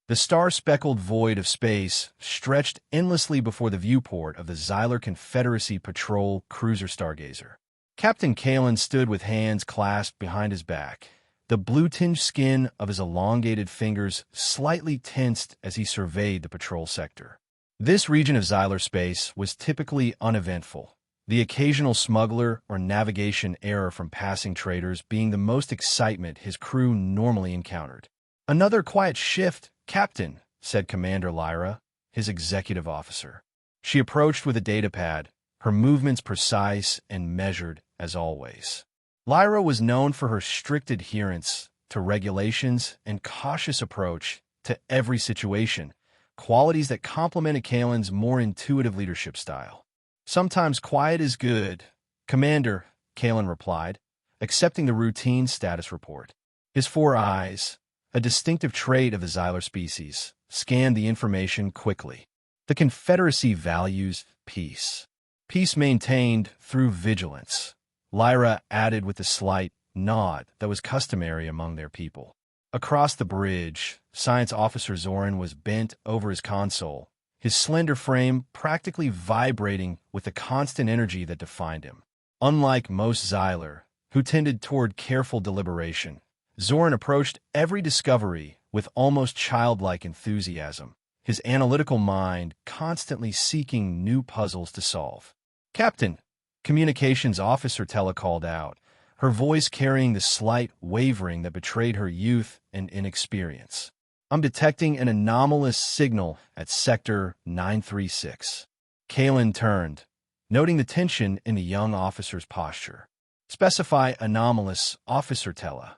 The star-speckled void of space stretched endlessly before the viewport of the Xylar Confederacy Patrol cruiser stargazer. Captain Kalen stood with hands clasped behind his back, the blue-tinged skin of his elongated fingers slightly tensed as he surveyed the patrol sector. This region of Xylar space was typically uneventful, the occasional smuggler or navigation error from passing traders being the most excitement his crew normally encountered. "Another quiet shift, Captain," said Commander Lyra, his executive officer. She approached with a datapad, her movements precise and measured as always. Lyra was known for her strict adherence to regulations and cautious approach to every situation, qualities that complemented Kalen's more intuitive leadership style. "Sometimes quiet is good, Commander," Kalen replied, accepting the routine status report. His four eyes, a distinctive trait of the Xylar species, scanned the information quickly. The Confederacy values peace. Peace maintained through vigilance, Lyra added with the slight nod that was customary among their people. Across the bridge, Science Officer Zoran was bent over his console, his slender frame practically vibrating with the constant energy that defined him. Unlike most Xylar, who tended toward careful deliberation, Zoran approached every discovery with almost childlike enthusiasm, his analytical mind constantly seeking new puzzles to solve. "Captain," Communications Officer Tella called out, her voice carrying the slight wavering that betrayed her youth and inexperience. "I'm detecting an anomalous signal at Sector 936. Kalen turned, noting the tension in the young officer's posture. "Specify anomalous, Officer Tella."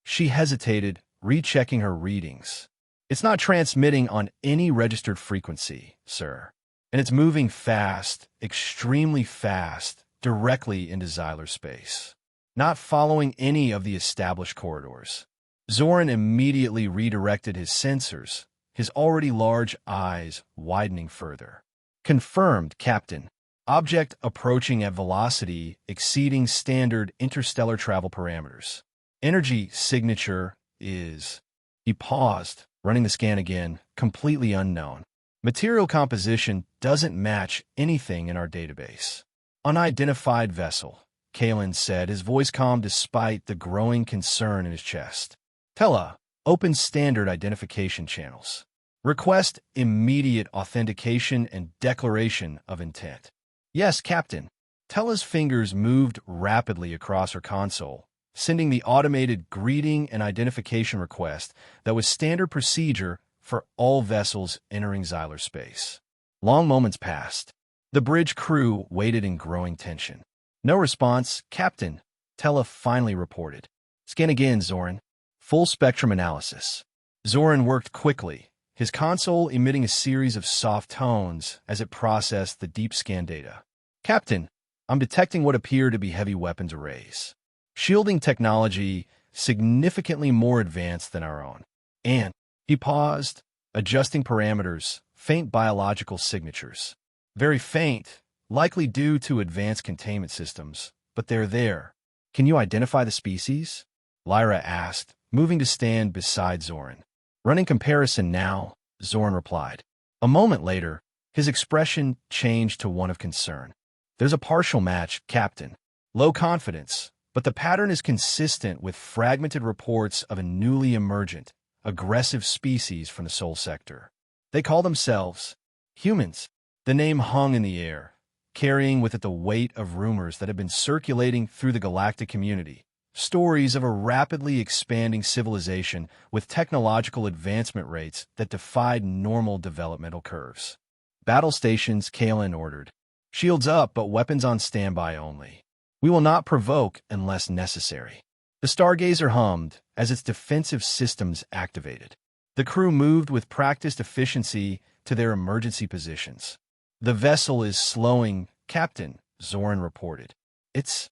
She hesitated, rechecking her readings. "It's not transmitting on any registered frequency, sir. And it's moving fast, extremely fast, directly into Xylar space. Not following any of the established corridors." Zoran immediately redirected his sensors, his already large eyes widening further. "Confirmed, Captain. Object approaching at velocity exceeding standard interstellar travel parameters. Energy signature is..." He paused, running the scan again, completely unknown. "Material composition doesn't match anything in our database." "Unidentified vessel," Kalen said, his voice calm despite the growing concern in his chest. "Tella, open standard identification channels. Request immediate authentication and declaration of intent." "Yes, Captain." Tella's fingers moved rapidly across her console, sending the automated greeting and identification request that was standard procedure for all vessels entering Xylar space. Long moments passed. The bridge crew waited in growing tension. "No response, Captain," Tella finally reported. "Scan again, Zoran." Full spectrum analysis. Zoran worked quickly, his console emitting a series of soft tones as it processed the deep scan data. "Captain, I'm detecting what appear to be heavy weapons arrays. Shielding technology significantly more advanced than our own. And..." He paused, adjusting parameters, faint biological signatures. "Very faint, likely due to advanced containment systems, but they're there." "Can you identify the species?" Lyra asked, moving to stand beside Zoran. "Running comparison now," Zoran replied. A moment later, his expression changed to one of concern. "There's a partial match, Captain. Low confidence, but the pattern is consistent with fragmented reports of a newly emergent, aggressive species from the Sol sector. They call themselves humans." The name hung in the air, carrying with it the weight of rumors that had been circulating through the galactic community. Stories of a rapidly expanding civilization with technological advancement rates that defied normal developmental curves. "Battle stations," Kalen ordered. "Shields up, but weapons on standby only. We will not provoke unless necessary." The Stargazer hummed as its defensive systems activated. The crew moved with practiced efficiency to their emergency positions. "The vessel is slowing, Captain," Zoran reported. It's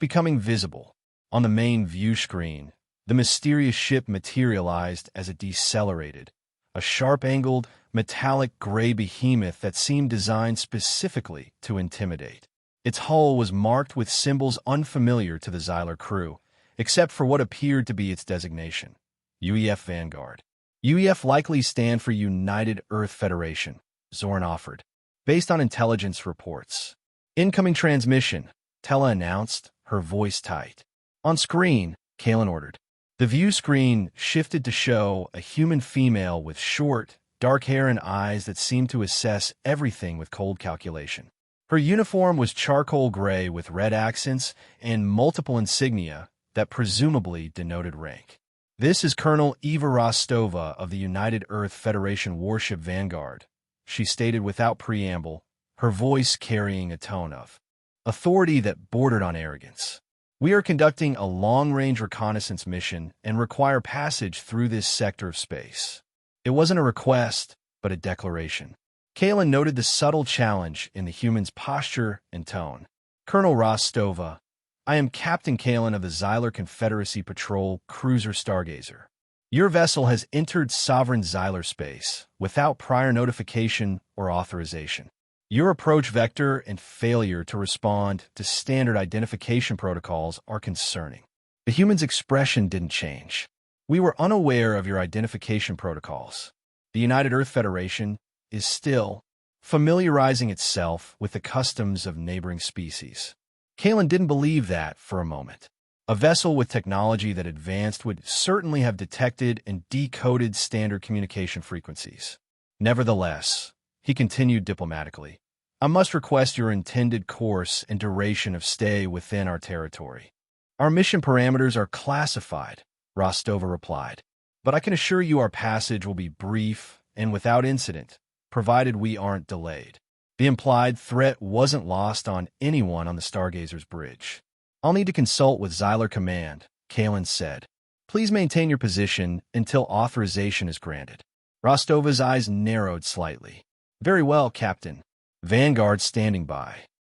becoming visible." On the main view screen, the mysterious ship materialized as it decelerated, a sharp-angled, metallic gray behemoth that seemed designed specifically to intimidate. Its hull was marked with symbols unfamiliar to the Xylar crew, except for what appeared to be its designation, UEF Vanguard. UEF likely stand for United Earth Federation, Zoran offered, based on intelligence reports. Incoming transmission, Tella announced, her voice tight. On screen, Kalen ordered. The view screen shifted to show a human female with short, dark hair and eyes that seemed to assess everything with cold calculation. Her uniform was charcoal gray with red accents and multiple insignia that presumably denoted rank. This is Colonel Eva Rostova of the United Earth Federation Warship Vanguard, she stated without preamble, her voice carrying a tone of authority that bordered on arrogance. We are conducting a long-range reconnaissance mission and require passage through this sector of space. It wasn't a request, but a declaration. Kalen noted the subtle challenge in the human's posture and tone. Colonel Rostova, I am Captain Kalen of the Xylar Confederacy Patrol Cruiser Stargazer. Your vessel has entered sovereign Xylar space without prior notification or authorization. Your approach vector and failure to respond to standard identification protocols are concerning. The human's expression didn't change. We were unaware of your identification protocols. The United Earth Federation is still familiarizing itself with the customs of neighboring species. Kalen didn't believe that for a moment. A vessel with technology that advanced would certainly have detected and decoded standard communication frequencies. Nevertheless, he continued diplomatically, I must request your intended course and duration of stay within our territory. Our mission parameters are classified, Rostova replied, but I can assure you our passage will be brief and without incident, provided we aren't delayed. The implied threat wasn't lost on anyone on the Stargazer's bridge. I'll need to consult with Xylar Command, Kalen said. Please maintain your position until authorization is granted. Rostova's eyes narrowed slightly. Very well, Captain. Vanguard standing by.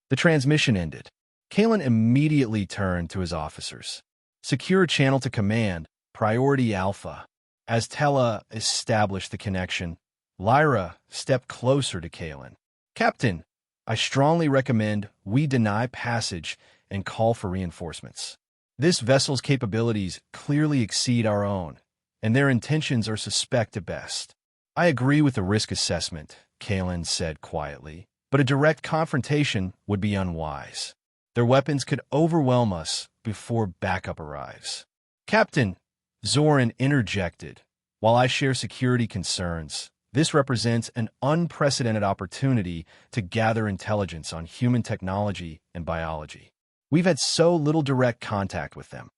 The transmission ended. Kalen immediately turned to his officers. Secure channel to command, priority Alpha. As Tella established the connection, Lyra stepped closer to Kalen. Captain, I strongly recommend we deny passage and call for reinforcements. This vessel's capabilities clearly exceed our own, and their intentions are suspect at best. I agree with the risk assessment, Kalen said quietly, but a direct confrontation would be unwise. Their weapons could overwhelm us before backup arrives. Captain, Zoran interjected, while I share security concerns, this represents an unprecedented opportunity to gather intelligence on human technology and biology. We've had so little direct contact with them.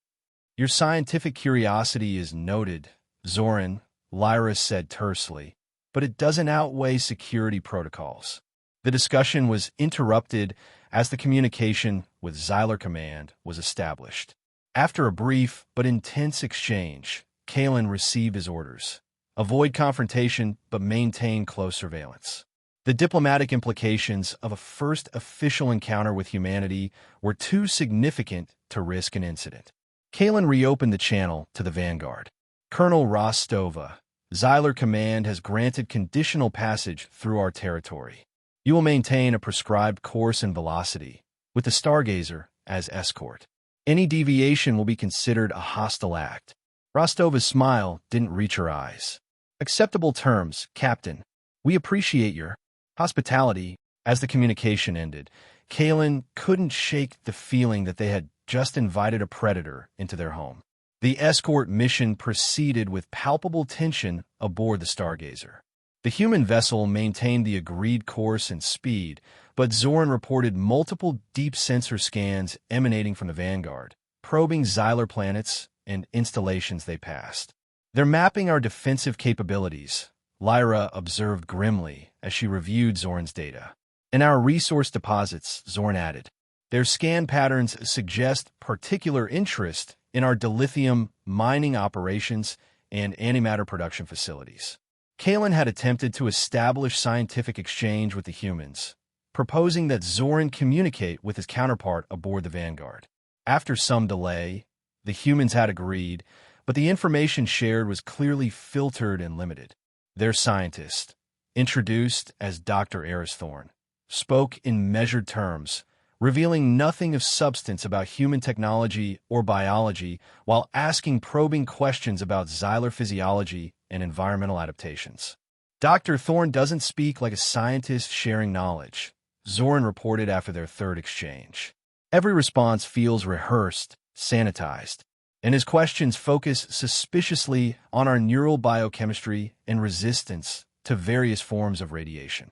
Your scientific curiosity is noted, Zoran, Lyra said tersely, but it doesn't outweigh security protocols. The discussion was interrupted as the communication with Xylar Command was established. After a brief but intense exchange, Kalen received his orders. Avoid confrontation, but maintain close surveillance. The diplomatic implications of a first official encounter with humanity were too significant to risk an incident. Kalen reopened the channel to the Vanguard. Colonel Rostova, Xylar Command has granted conditional passage through our territory. You will maintain a prescribed course and velocity, with the Stargazer as escort. Any deviation will be considered a hostile act. Rostova's smile didn't reach her eyes. Acceptable terms, Captain. We appreciate your hospitality. As the communication ended, Kalen couldn't shake the feeling that they had just invited a predator into their home. The escort mission proceeded with palpable tension aboard the Stargazer. The human vessel maintained the agreed course and speed, but Zoran reported multiple deep sensor scans emanating from the Vanguard, probing Xylar planets and installations they passed. They're mapping our defensive capabilities, Lyra observed grimly as she reviewed Zoran's data. And our resource deposits, Zoran added. Their scan patterns suggest particular interest in our dilithium mining operations and antimatter production facilities. Kalen had attempted to establish scientific exchange with the humans, proposing that Zoran communicate with his counterpart aboard the Vanguard. After some delay, the humans had agreed, but the information shared was clearly filtered and limited. Their scientist, introduced as Dr. Aristhorn, spoke in measured terms, revealing nothing of substance about human technology or biology while asking probing questions about Xylar physiology and environmental adaptations. Dr. Thorne doesn't speak like a scientist sharing knowledge, Zoran reported after their third exchange. Every response feels rehearsed, sanitized, and his questions focus suspiciously on our neural biochemistry and resistance to various forms of radiation.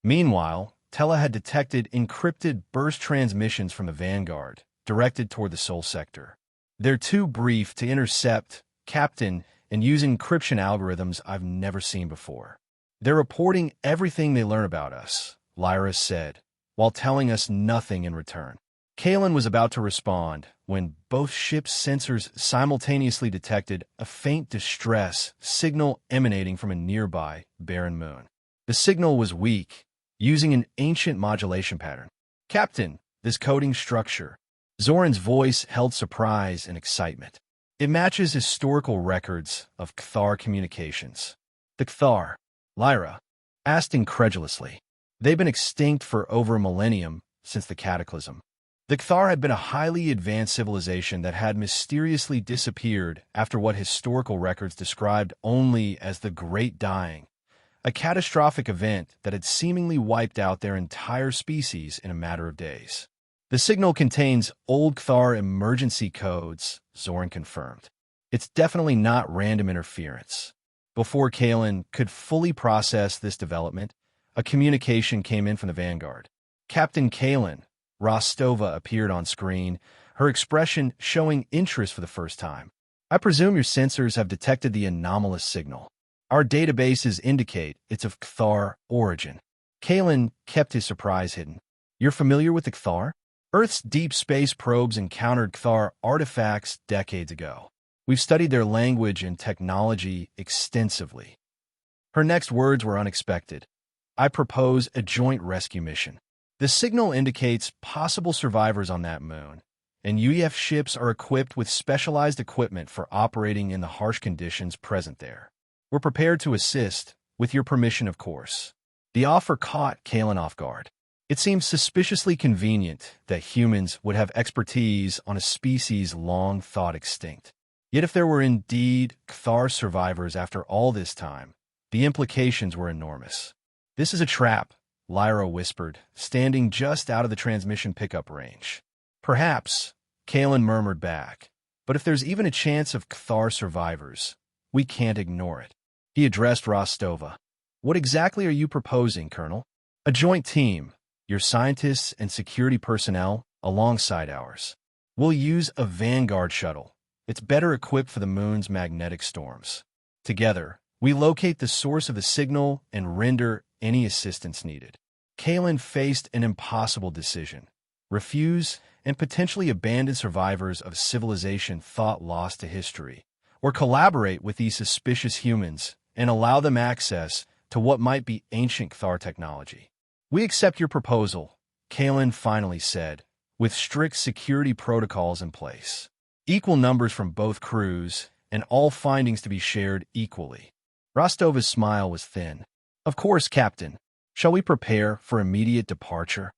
Meanwhile, Tela had detected encrypted burst transmissions from the Vanguard, directed toward the Sol sector. They're too brief to intercept, Captain, and use encryption algorithms I've never seen before. They're reporting everything they learn about us, Lyra said, while telling us nothing in return. Kalen was about to respond when both ships' sensors simultaneously detected a faint distress signal emanating from a nearby barren moon. The signal was weak, using an ancient modulation pattern. Captain, this coding structure. Zoran's voice held surprise and excitement. It matches historical records of Cthar communications. The Cthar, Lyra asked incredulously. They've been extinct for over a millennium since the Cataclysm. The Cthar had been a highly advanced civilization that had mysteriously disappeared after what historical records described only as the Great Dying, a catastrophic event that had seemingly wiped out their entire species in a matter of days. The signal contains old Cthar emergency codes, Zoran confirmed. It's definitely not random interference. Before Kalen could fully process this development, a communication came in from the Vanguard. Captain Kalen, Rostova appeared on screen, her expression showing interest for the first time. I presume your sensors have detected the anomalous signal. Our databases indicate it's of Cthar origin. Kalen kept his surprise hidden. You're familiar with the Cthar? Earth's deep space probes encountered Cthar artifacts decades ago. We've studied their language and technology extensively. Her next words were unexpected. I propose a joint rescue mission. The signal indicates possible survivors on that moon, and UEF ships are equipped with specialized equipment for operating in the harsh conditions present there. We're prepared to assist, with your permission, of course. The offer caught Kalen off guard. It seems suspiciously convenient that humans would have expertise on a species long thought extinct. Yet if there were indeed Cthar survivors after all this time, the implications were enormous. This is a trap, Lyra whispered, standing just out of the transmission pickup range. Perhaps, Kalen murmured back, but if there's even a chance of Cthar survivors, we can't ignore it. He addressed Rostova. What exactly are you proposing, Colonel? A joint team, your scientists and security personnel, alongside ours. We'll use a Vanguard shuttle. It's better equipped for the moon's magnetic storms. Together, we locate the source of the signal and render any assistance needed. Kalen faced an impossible decision. Refuse and potentially abandon survivors of civilization thought lost to history, or collaborate with these suspicious humans and allow them access to what might be ancient Cthar technology. We accept your proposal, Kalen finally said, with strict security protocols in place. Equal numbers from both crews, and all findings to be shared equally. Rostova's smile was thin. Of course, Captain. Shall we prepare for immediate departure?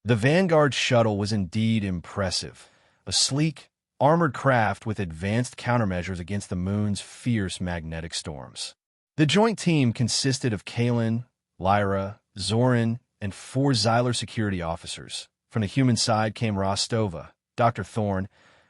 The Vanguard shuttle was indeed impressive. A sleek, armored craft with advanced countermeasures against the moon's fierce magnetic storms. The joint team consisted of Kalen, Lyra, Zoran, and 4 Xylar security officers. From the human side came Rostova, Dr. Thorne,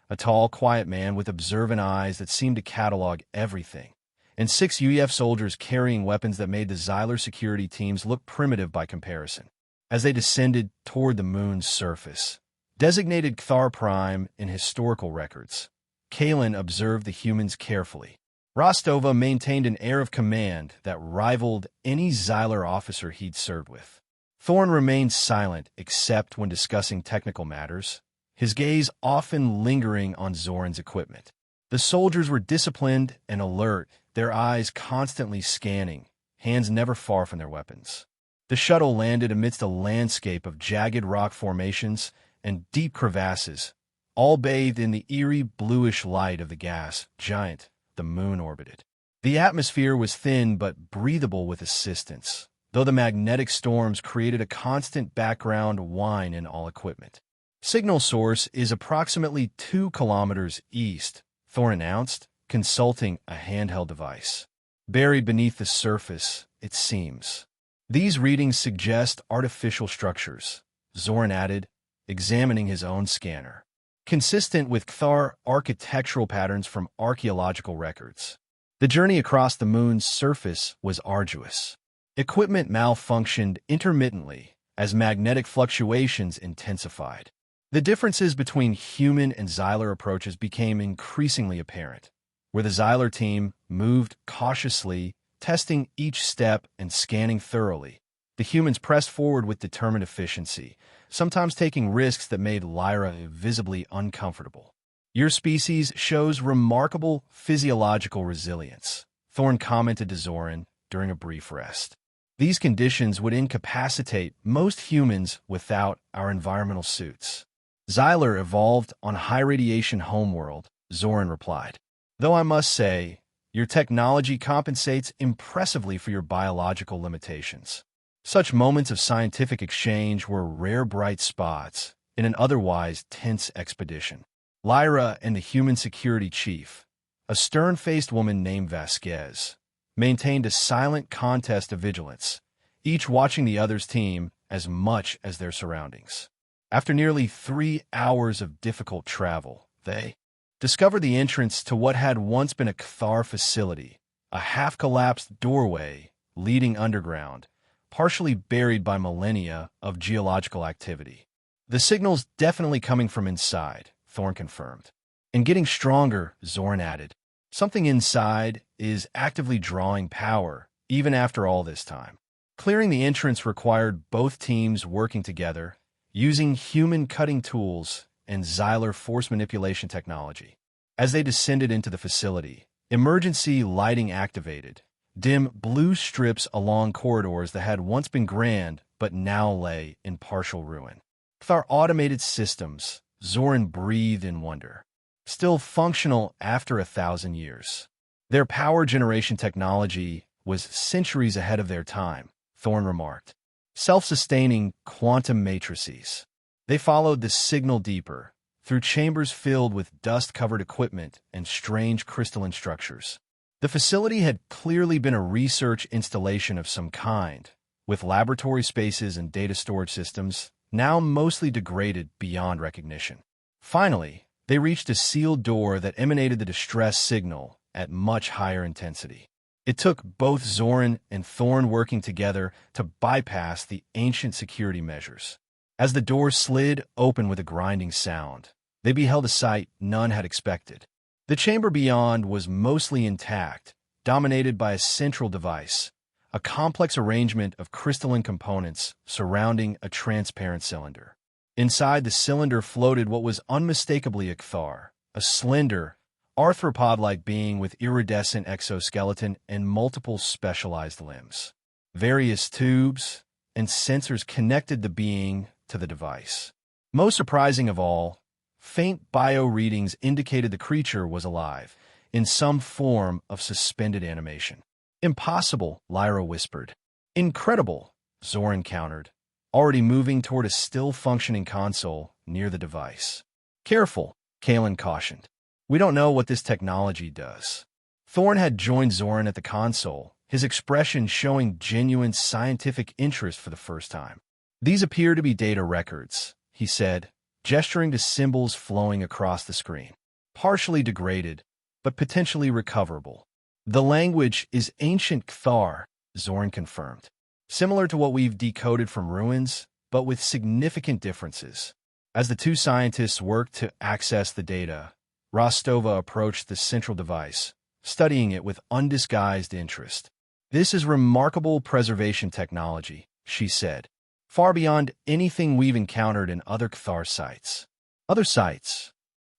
a tall, quiet man with observant eyes that seemed to catalog everything, and 6 UEF soldiers carrying weapons that made the Xylar security teams look primitive by comparison. As they descended toward the moon's surface, designated Cthar Prime in historical records, Kalen observed the humans carefully. Rostova maintained an air of command that rivaled any Xylar officer he'd served with. Thorne remained silent except when discussing technical matters, his gaze often lingering on Zoran's equipment. The soldiers were disciplined and alert, their eyes constantly scanning, hands never far from their weapons. The shuttle landed amidst a landscape of jagged rock formations and deep crevasses, all bathed in the eerie bluish light of the gas giant the moon orbited. The atmosphere was thin but breathable with assistance, though the magnetic storms created a constant background whine in all equipment. Signal source is approximately 2 kilometers east, Thorne announced, consulting a handheld device. buried beneath the surface, it seems. These readings suggest artificial structures, Zoran added, examining his own scanner, consistent with Cthar architectural patterns from archaeological records. The journey across the moon's surface was arduous. Equipment malfunctioned intermittently as magnetic fluctuations intensified. The differences between human and Xylar approaches became increasingly apparent, where the Xylar team moved cautiously, testing each step and scanning thoroughly. The humans pressed forward with determined efficiency, sometimes taking risks that made Lyra visibly uncomfortable. Your species shows remarkable physiological resilience, Thorn commented to Zoran during a brief rest. These conditions would incapacitate most humans without our environmental suits. Xylar evolved on high-radiation homeworld, Zoran replied. Though I must say, your technology compensates impressively for your biological limitations. Such moments of scientific exchange were rare bright spots in an otherwise tense expedition. Lyra and the human security chief, a stern-faced woman named Vasquez, maintained a silent contest of vigilance, each watching the other's team as much as their surroundings. After nearly 3 hours of difficult travel, they discovered the entrance to what had once been a Cthar facility, a half-collapsed doorway leading underground, partially buried by millennia of geological activity. The signal's definitely coming from inside, Thorn confirmed. And getting stronger, Zoran added. Something inside is actively drawing power, even after all this time. Clearing the entrance required both teams working together, using human cutting tools and Xylar force manipulation technology. As they descended into the facility, emergency lighting activated, dim blue strips along corridors that had once been grand but now lay in partial ruin. With our automated systems, Zoran breathed in wonder. Still functional after 1,000 years. Their power generation technology was centuries ahead of their time, Thorn remarked. Self-sustaining quantum matrices. They followed the signal deeper, through chambers filled with dust-covered equipment and strange crystalline structures. The facility had clearly been a research installation of some kind, with laboratory spaces and data storage systems now mostly degraded beyond recognition. Finally, they reached a sealed door that emanated the distress signal at much higher intensity. It took both Zoran and Thorn working together to bypass the ancient security measures. As the door slid open with a grinding sound, they beheld a sight none had expected. The chamber beyond was mostly intact, dominated by a central device, a complex arrangement of crystalline components surrounding a transparent cylinder. Inside the cylinder floated what was unmistakably a Cthar, a slender, arthropod-like being with iridescent exoskeleton and multiple specialized limbs. Various tubes and sensors connected the being to the device. Most surprising of all, faint bio-readings indicated the creature was alive, in some form of suspended animation. Impossible, Lyra whispered. Incredible, Zoran countered, already moving toward a still-functioning console near the device. Careful, Kalen cautioned. We don't know what this technology does. Thorn had joined Zoran at the console, his expression showing genuine scientific interest for the first time. These appear to be data records, he said, gesturing to symbols flowing across the screen. Partially degraded, but potentially recoverable. The language is ancient Cthar, Zoran confirmed. Similar to what we've decoded from ruins, but with significant differences. As the two scientists worked to access the data, Rostova approached the central device, studying it with undisguised interest. This is remarkable preservation technology, she said, far beyond anything we've encountered in other Cthar sites. Other sites?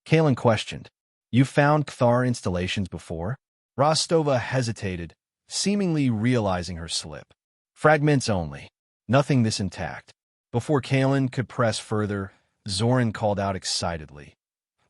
Kalen questioned. You found Cthar installations before? Rostova hesitated, seemingly realizing her slip. Fragments only. Nothing this intact. Before Kalen could press further, Zoran called out excitedly.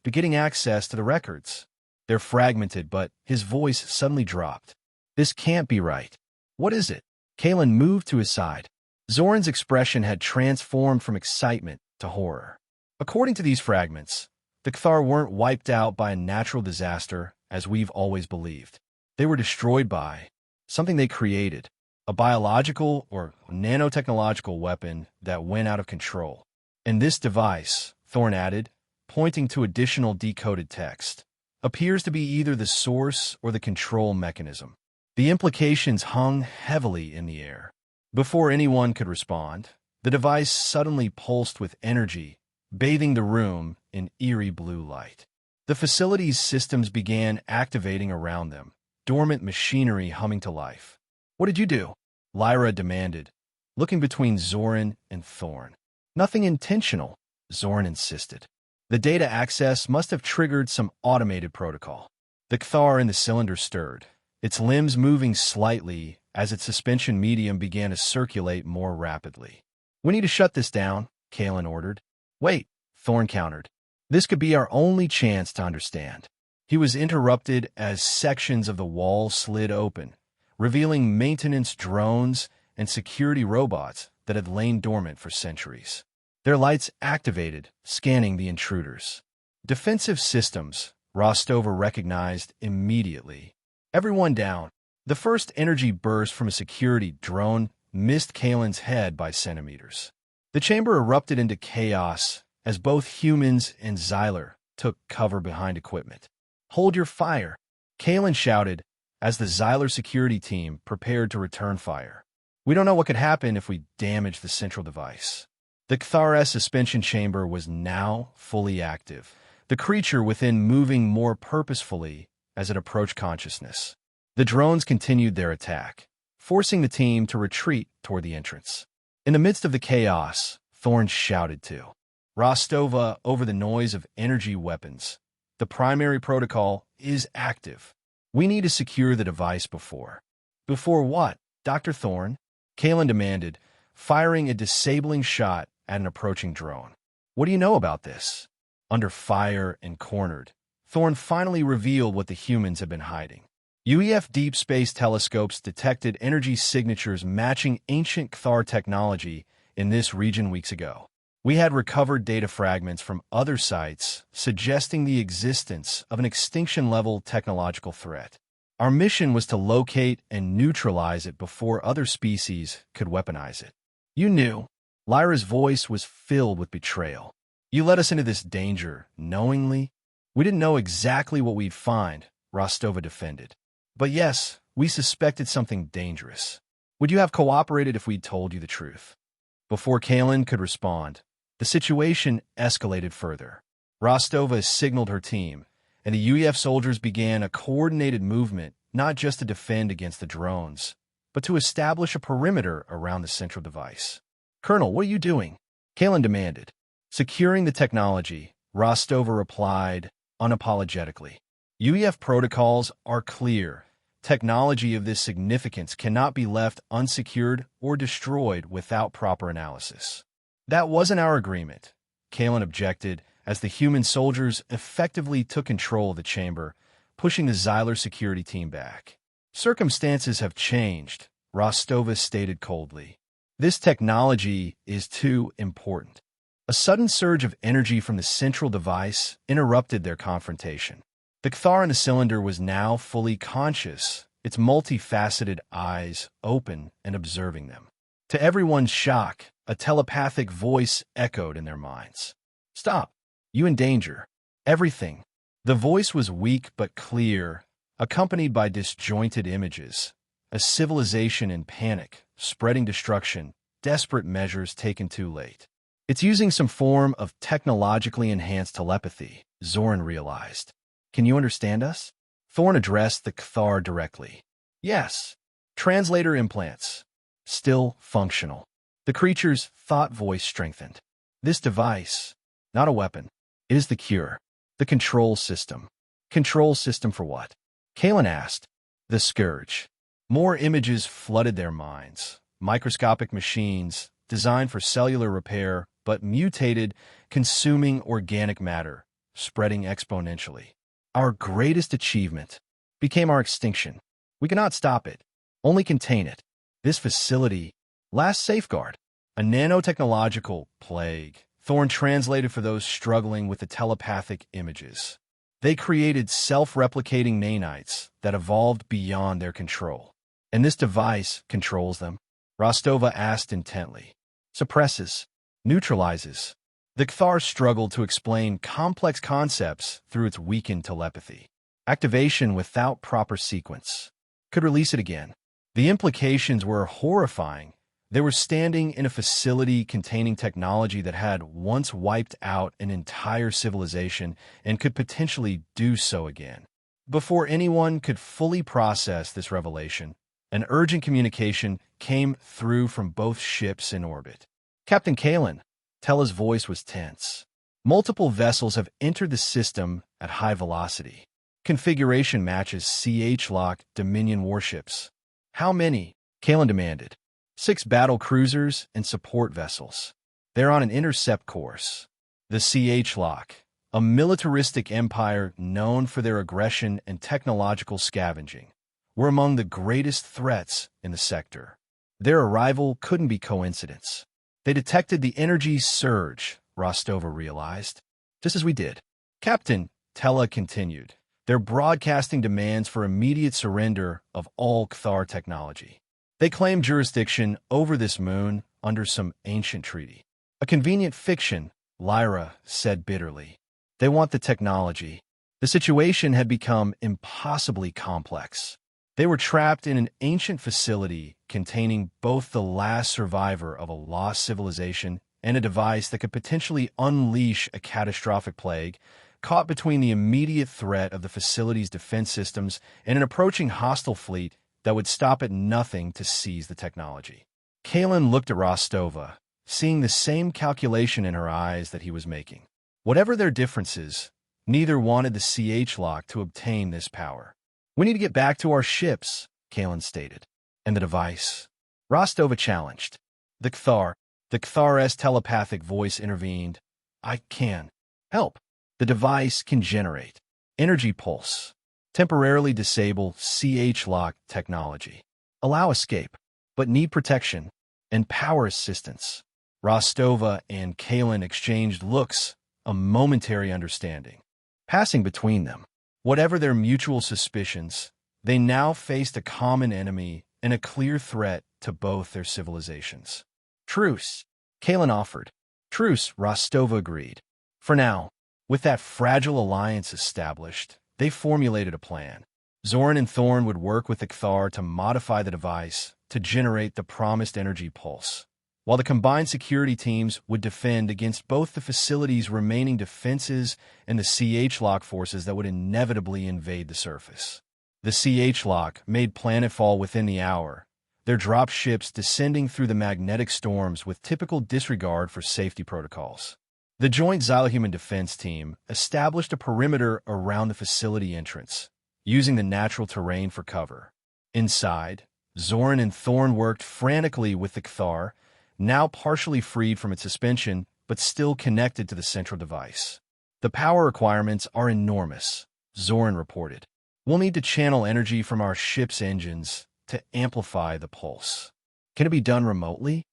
But getting access to the records. They're fragmented, but his voice suddenly dropped. This can't be right. What is it? Kalen moved to his side. Zoran's expression had transformed from excitement to horror. According to these fragments, the Cthar weren't wiped out by a natural disaster, as we've always believed. They were destroyed by something they created, a biological or nanotechnological weapon that went out of control. And this device, Thorne added, pointing to additional decoded text, appears to be either the source or the control mechanism. The implications hung heavily in the air. Before anyone could respond, the device suddenly pulsed with energy, bathing the room in eerie blue light. The facility's systems began activating around them, dormant machinery humming to life. "What did you do?" Lyra demanded, looking between Zoran and Thorne. "Nothing intentional," Zoran insisted. "The data access must have triggered some automated protocol." The Cthar in the cylinder stirred, its limbs moving slightly as its suspension medium began to circulate more rapidly. "We need to shut this down," Kalen ordered. "Wait," Thorne countered. "This could be our only chance to understand." He was interrupted as sections of the wall slid open, revealing maintenance drones and security robots that had lain dormant for centuries. Their lights activated, scanning the intruders. Defensive systems, Rostova recognized immediately. "Everyone down." The first energy burst from a security drone missed Kalen's head by centimeters. The chamber erupted into chaos as both humans and Xyler took cover behind equipment. "Hold your fire," Kalen shouted as the Xyler security team prepared to return fire. "We don't know what could happen if we damage the central device." The Cthar suspension chamber was now fully active, the creature within moving more purposefully as it approached consciousness. The drones continued their attack, forcing the team to retreat toward the entrance. In the midst of the chaos, Thorne shouted to Rostova over the noise of energy weapons. "The primary protocol is active. We need to secure the device before." "Before what, Dr. Thorne?" Kalen demanded, firing a disabling shot at an approaching drone. "What do you know about this?" Under fire and cornered, Thorne finally revealed what the humans had been hiding. UEF deep space telescopes detected energy signatures matching ancient Cthar technology in this region weeks ago. We had recovered data fragments from other sites suggesting the existence of an extinction-level technological threat. Our mission was to locate and neutralize it before other species could weaponize it. "You knew." Lyra's voice was filled with betrayal. "You led us into this danger knowingly." "We didn't know exactly what we'd find," Rostova defended. "But yes, we suspected something dangerous. Would you have cooperated if we'd told you the truth?" Before Kalen could respond, the situation escalated further. Rostova signaled her team, and the UEF soldiers began a coordinated movement not just to defend against the drones, but to establish a perimeter around the central device. "Colonel, what are you doing?" Kalen demanded. "Securing the technology," Rostova replied unapologetically. "UEF protocols are clear. Technology of this significance cannot be left unsecured or destroyed without proper analysis." "That wasn't our agreement," Kalen objected as the human soldiers effectively took control of the chamber, pushing the Xyler security team back. "Circumstances have changed," Rostova stated coldly. "This technology is too important." A sudden surge of energy from the central device interrupted their confrontation. The Cthar in the cylinder was now fully conscious, its multifaceted eyes open and observing them. To everyone's shock, a telepathic voice echoed in their minds. "Stop! You endanger everything." The voice was weak but clear, accompanied by disjointed images. A civilization in panic, spreading destruction, desperate measures taken too late. "It's using some form of technologically enhanced telepathy," Zoran realized. "Can you understand us?" Thorne addressed the Cthar directly. "Yes. Translator implants. Still functional." The creature's thought voice strengthened. "This device, not a weapon. It is the cure. The control system." "Control system for what?" Kalen asked. "The Scourge." More images flooded their minds. Microscopic machines, designed for cellular repair, but mutated, consuming organic matter, spreading exponentially. "Our greatest achievement became our extinction. We cannot stop it, only contain it. This facility, last safeguard, a nanotechnological plague," Thorne translated for those struggling with the telepathic images. "They created self-replicating nanites that evolved beyond their control. And this device controls them? Rostova asked intently. Suppresses. Neutralizes. The Kthar struggled to explain complex concepts through its weakened telepathy. Activation without proper sequence. Could release it again. The implications were horrifying. They were standing in a facility containing technology that had once wiped out an entire civilization and could potentially do so again. Before anyone could fully process this revelation, an urgent communication came through from both ships in orbit. Captain Kalen, Tella's voice was tense. Multiple vessels have entered the system at high velocity. Configuration matches CH-locked Dominion warships. How many? Kalen demanded. 6 battle cruisers and support vessels. They're on an intercept course. The CH-lock, a militaristic empire known for their aggression and technological scavenging, were among the greatest threats in the sector. Their arrival couldn't be coincidence. They detected the energy surge, Rostova realized. Just as we did. Captain, Tella continued. They're broadcasting demands for immediate surrender of all Kthar technology. They claim jurisdiction over this moon under some ancient treaty. A convenient fiction, Lyra said bitterly. They want the technology. The situation had become impossibly complex. They were trapped in an ancient facility containing both the last survivor of a lost civilization and a device that could potentially unleash a catastrophic plague, caught between the immediate threat of the facility's defense systems and an approaching hostile fleet that would stop at nothing to seize the technology. Kalen looked at Rostova, seeing the same calculation in her eyes that he was making. Whatever their differences, neither wanted the CH-lock to obtain this power. We need to get back to our ships, Kalen stated. And the device? Rostova challenged. The Kthar's telepathic voice intervened. I can help. The device can generate energy pulse, temporarily disable CH-lock technology, allow escape, but need protection and power assistance. Rostova and Kalen exchanged looks, a momentary understanding. Passing between them, whatever their mutual suspicions, they now faced a common enemy and a clear threat to both their civilizations. Truce, Kalen offered. Truce, Rostova agreed. For now, with that fragile alliance established, they formulated a plan. Zoran and Thorn would work with the Kthar to modify the device to generate the promised energy pulse, while the combined security teams would defend against both the facility's remaining defenses and the CH-lock forces that would inevitably invade the surface. The CH-lock made planetfall within the hour, their drop ships descending through the magnetic storms with typical disregard for safety protocols. The Joint Xylohuman Defense Team established a perimeter around the facility entrance, using the natural terrain for cover. Inside, Zoran and Thorn worked frantically with the Kthar, now partially freed from its suspension, but still connected to the central device. The power requirements are enormous, Zoran reported. We'll need to channel energy from our ship's engines to amplify the pulse. Can it be done remotely?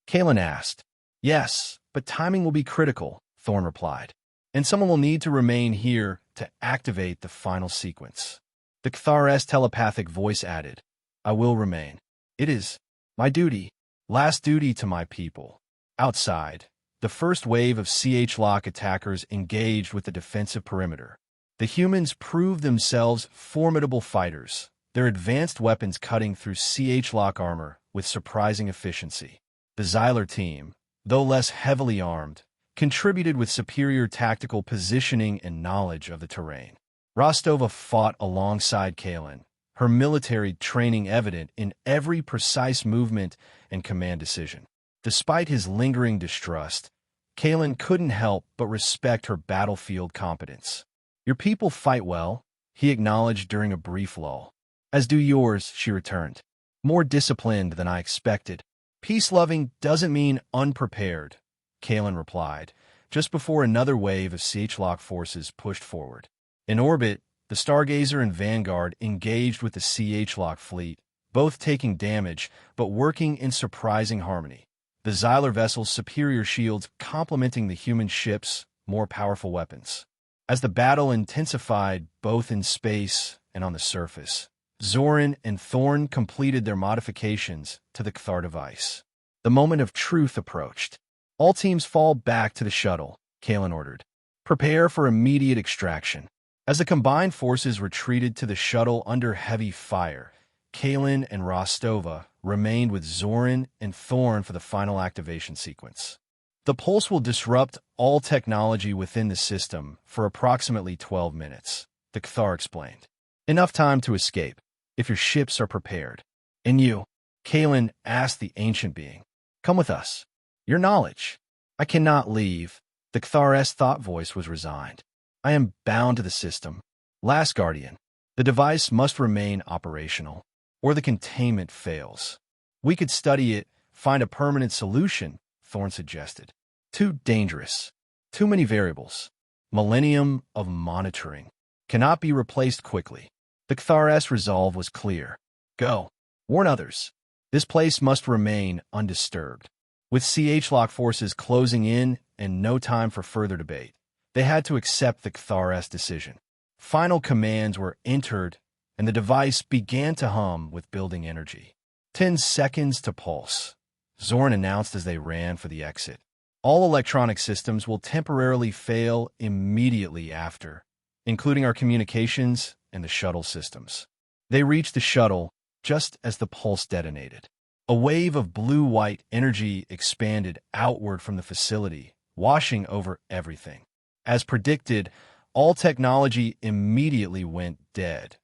Kalen asked. Yes, but timing will be critical, Thorn replied. And someone will need to remain here to activate the final sequence. The Kthar's telepathic voice added, I will remain. It is my duty, last duty to my people. Outside, the first wave of CH-lock attackers engaged with the defensive perimeter. The humans proved themselves formidable fighters, their advanced weapons cutting through CH-lock armor with surprising efficiency. The Xylar team, though less heavily armed, contributed with superior tactical positioning and knowledge of the terrain. Rostova fought alongside Kalen, her military training evident in every precise movement and command decision. Despite his lingering distrust, Kalen couldn't help but respect her battlefield competence. Your people fight well, he acknowledged during a brief lull. As do yours, she returned. More disciplined than I expected. Peace-loving doesn't mean unprepared, Kalen replied, just before another wave of CH-lock forces pushed forward. In orbit, the Stargazer and Vanguard engaged with the CH-lock fleet, both taking damage but working in surprising harmony. The Xylar vessel's superior shields complementing the human ships' more powerful weapons. As the battle intensified both in space and on the surface, Zoran and Thorn completed their modifications to the Cthar device. The moment of truth approached. All teams fall back to the shuttle, Kalen ordered. Prepare for immediate extraction. As the combined forces retreated to the shuttle under heavy fire, Kalen and Rostova remained with Zoran and Thorn for the final activation sequence. The pulse will disrupt all technology within the system for approximately 12 minutes, the Cthar explained. Enough time to escape, if your ships are prepared. And you, Kalen asked the ancient being, come with us. Your knowledge. I cannot leave. The Cthar's thought voice was resigned. I am bound to the system. Last Guardian. The device must remain operational, or the containment fails. We could study it, find a permanent solution, Thorn suggested. Too dangerous. Too many variables. Millennium of monitoring. Cannot be replaced quickly. The Cthar's resolve was clear. Go. Warn others. This place must remain undisturbed. With CH-Lock forces closing in and no time for further debate, they had to accept the Cthar's decision. Final commands were entered, and the device began to hum with building energy. 10 seconds to pulse, Zoran announced as they ran for the exit. All electronic systems will temporarily fail immediately after, including our communications and the shuttle systems. They reached the shuttle just as the pulse detonated. A wave of blue-white energy expanded outward from the facility, washing over everything. As predicted, all technology immediately went dead.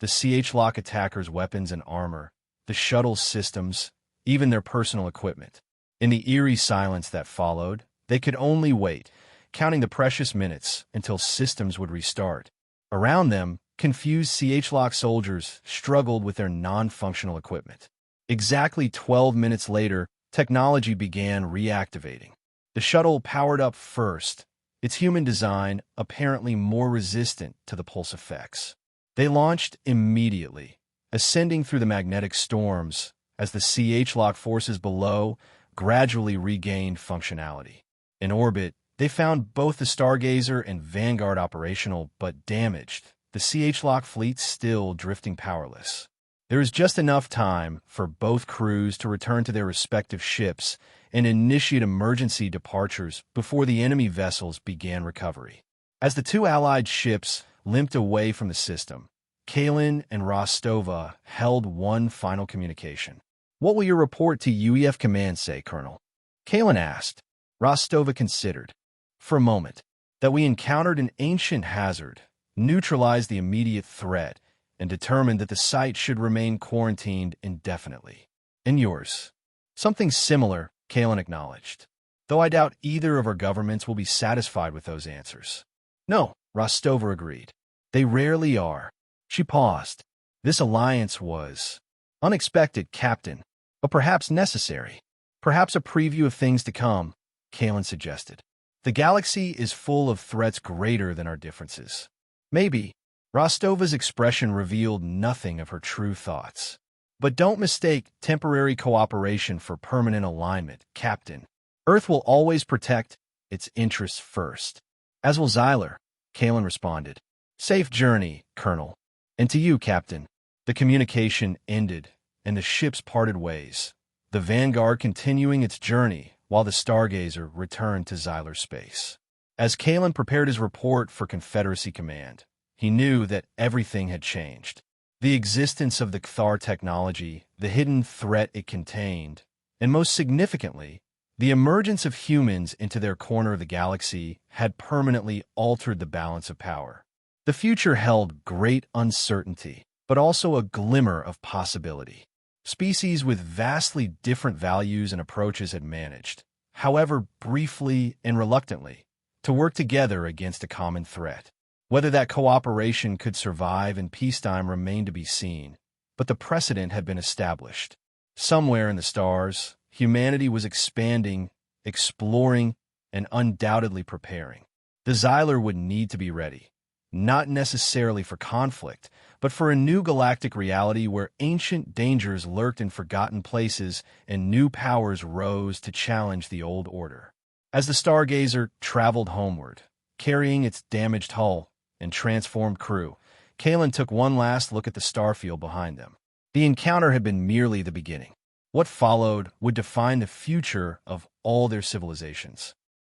The CH-Lock attackers' weapons and armor, the shuttle's systems, even their personal equipment. In the eerie silence that followed, they could only wait, counting the precious minutes until systems would restart. Around them, confused CH-Lock soldiers struggled with their non-functional equipment. Exactly 12 minutes later, technology began reactivating. The shuttle powered up first, its human design apparently more resistant to the pulse effects. They launched immediately, ascending through the magnetic storms as the CH-Lock forces below gradually regained functionality. In orbit, they found both the Stargazer and Vanguard operational but damaged, the CH-Lock fleet still drifting powerless. There is just enough time for both crews to return to their respective ships and initiate emergency departures before the enemy vessels began recovery. As the two Allied ships limped away from the system, Kalen and Rostova held one final communication. What will your report to UEF Command say, Colonel? Kalen asked. Rostova considered. For a moment. That we encountered an ancient hazard, neutralized the immediate threat, and determined that the site should remain quarantined indefinitely. And yours? Something similar, Kalen acknowledged, though I doubt either of our governments will be satisfied with those answers. No, Rostova agreed. They rarely are. She paused. This alliance was unexpected, Captain, but perhaps necessary. Perhaps a preview of things to come, Kalen suggested. The galaxy is full of threats greater than our differences. Maybe. Rostova's expression revealed nothing of her true thoughts. But don't mistake temporary cooperation for permanent alignment, Captain. Earth will always protect its interests first. As will Xyler, Kalen responded. Safe journey, Colonel. And to you, Captain. The communication ended, and the ships parted ways, the Vanguard continuing its journey while the Stargazer returned to Xyler space. As Kalen prepared his report for Confederacy Command, he knew that everything had changed. The existence of the Cthar technology, the hidden threat it contained, and most significantly, the emergence of humans into their corner of the galaxy had permanently altered the balance of power. The future held great uncertainty, but also a glimmer of possibility. Species with vastly different values and approaches had managed, however briefly and reluctantly, to work together against a common threat. Whether that cooperation could survive in peacetime remained to be seen, but the precedent had been established. Somewhere in the stars, humanity was expanding, exploring, and undoubtedly preparing. The Xyler would need to be ready, not necessarily for conflict, but for a new galactic reality where ancient dangers lurked in forgotten places and new powers rose to challenge the old order. As the Stargazer traveled homeward, carrying its damaged hull and transformed crew, Kalen took one last look at the starfield behind them. The encounter had been merely the beginning. What followed would define the future of all their civilizations.